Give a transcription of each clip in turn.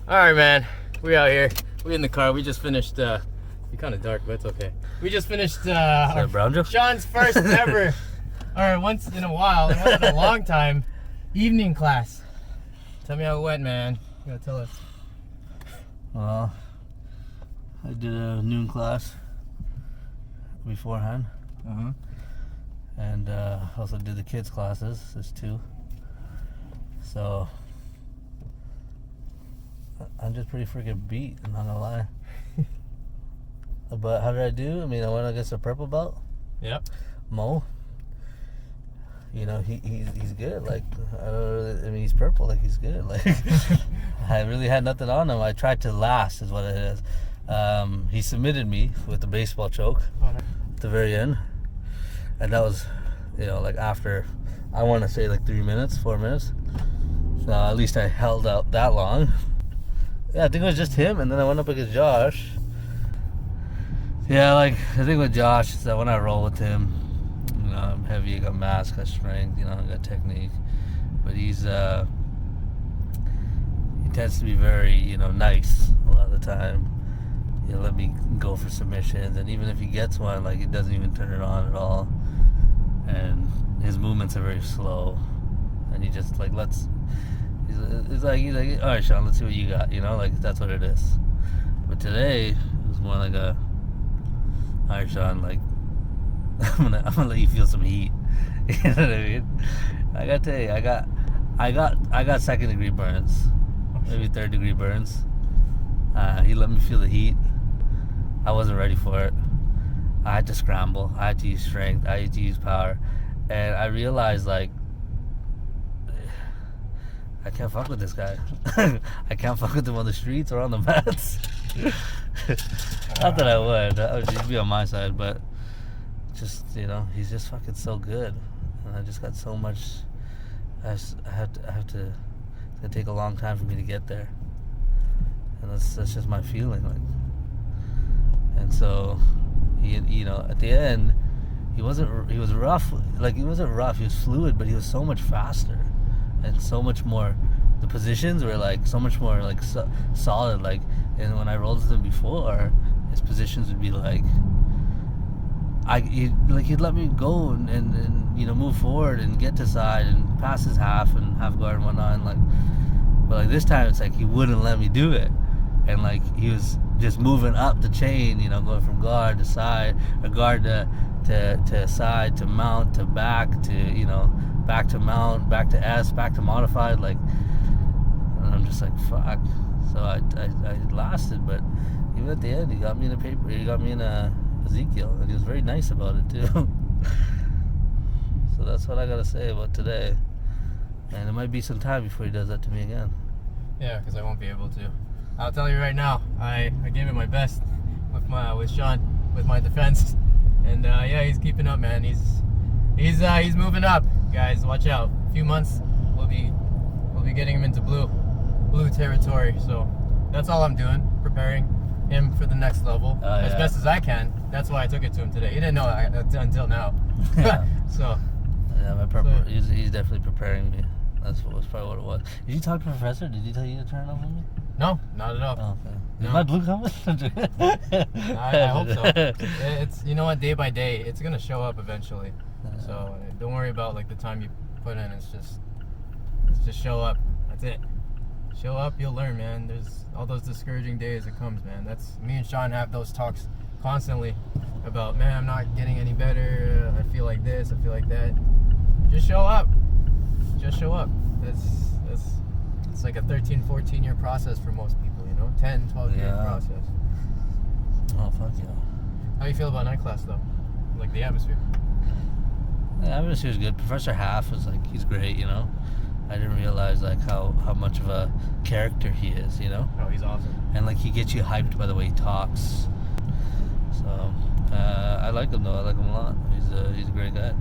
All right, man. We out here. We in the car. We just finished. It's kind of dark, but it's okay. We just finished Brown Joe? Sean's first ever, or once in a while, it wasn't a long time, evening class. Tell me how it went, man. You gotta tell us. Well, I did a noon class beforehand. And also did the kids' classes. There's 2. So I'm just pretty freaking beat, I'm not gonna lie. But how did I do? I mean, I went against a purple belt. Yep. Mo. You know, he's good. Like, I don't really, I mean, he's purple. Like, he's good. Like, I really had nothing on him. I tried to last, is what it is. He submitted me with the baseball choke at the very end, and that was, you know, like after, I want to say like 4 minutes. So at least I held out that long. Yeah, I think it was just him, and then I went up against Josh. Yeah, like, the thing with Josh is that when I roll with him, you know, I'm heavy, I got mass, got strength, you know, I got technique. But he tends to be very, you know, nice a lot of the time. He'll let me go for submissions, and even if he gets one, like, he doesn't even turn it on at all. And his movements are very slow. And he just, like, he's like, all right, Sean, let's see what you got, you know, like, that's what it is. But today, it was more like a, all right, Sean, like, I'm gonna let you feel some heat. You know what I mean? I gotta tell you, I got 2nd-degree burns, maybe 3rd-degree burns. He let me feel the heat. I wasn't ready for it. I had to scramble. I had to use strength. I had to use power, and I realized, like, I can't fuck with this guy. I can't fuck with him on the streets or on the mats. Not that I would. He'd be on my side, but just, you know, he's just fucking so good. And I just got so much. I have to. It's gonna take a long time for me to get there. And that's just my feeling, like. And so, you know, at the end, he was rough. Like, he wasn't rough. He was fluid, but he was so much faster. And so much more, the positions were like so much more like solid. Like, and when I rolled with him before, his positions would be like, he'd let me go and you know, move forward and get to side and pass his half guard and whatnot. And like, but like this time it's like he wouldn't let me do it, and like he was just moving up the chain, you know, going from guard to side, or guard to side to mount to back to, you know, back to mount, back to S, back to modified, like, and I'm just like, fuck. So I lasted, but even at the end, he got me in a paper, he got me in a Ezekiel, and he was very nice about it too. So that's what I gotta say about today. And it might be some time before he does that to me again. Yeah, because I won't be able to. I'll tell you right now, I gave it my best with Sean, with my defense, and yeah, he's keeping up, man. He's moving up, guys. Watch out. A few months, we'll be getting him into blue territory. So that's all I'm doing, preparing him for the next level as best as I can. That's why I took it to him today. He didn't know until now. Yeah. So yeah, he's definitely preparing me. That's probably what it was. Did you talk to the professor? Did he tell you to turn it on with me? No, not at all. Oh, okay. No. Is my blue coming? I hope so. It's, you know what, day by day, it's gonna show up eventually. So don't worry about like the time you put in. It's just show up. That's it. Show up, you'll learn, man. There's all those discouraging days it comes, man. That's me and Sean have those talks constantly about, man, I'm not getting any better. I feel like this. I feel like that. Just show up. Just show up. It's like a 13, 14-year process for most people, you know? 10, 12-year process. Oh, fuck yeah. How do you feel about night class, though? Like the atmosphere? The atmosphere's good. Professor Half is like, he's great, you know? I didn't realize like how much of a character he is, you know? Oh, he's awesome. And like he gets you hyped by the way he talks. So, I like him though. I like him a lot. He's a great guy.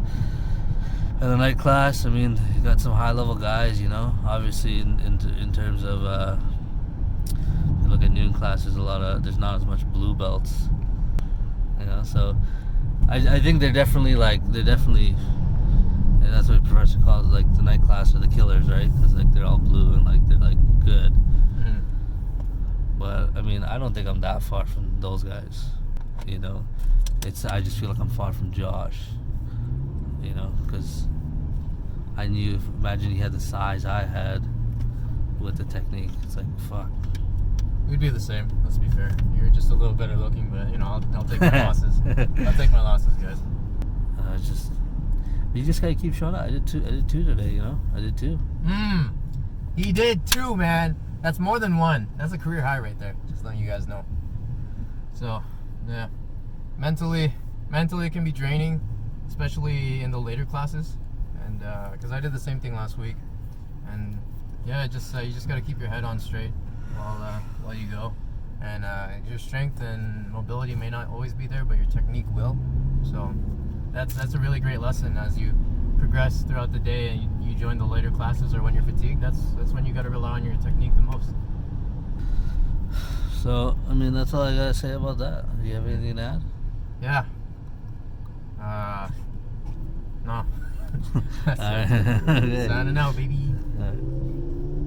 And the night class, I mean, you got some high-level guys, you know. Obviously, in terms of, you look at noon class, there's not as much blue belts, you know. So, I think they're definitely, and that's what the professor calls like the night class or the killers, right? Because like they're all blue and like they're like good. mean, I don't think I'm that far from those guys. You know, I just feel like I'm far from Josh. You know, because I knew. Imagine he had the size I had with the technique. It's like fuck. We'd be the same. Let's be fair. You're just a little better looking, but you know, I'll take my losses. I'll take my losses, guys. You just gotta keep showing up. I did two today. You know, I did 2. He did 2, man. That's more than 1. That's a career high right there. Just letting you guys know. So, yeah, mentally it can be draining, especially in the later classes, and because I did the same thing last week, and yeah, just you just gotta keep your head on straight while you go, and your strength and mobility may not always be there, but your technique will. So that's a really great lesson as you progress throughout the day and you join the later classes, or when you're fatigued. That's when you got to rely on your technique the most. So I mean, that's all I gotta say about that. Do you have anything to add? Yeah. No. All right. Okay. Signing out, baby.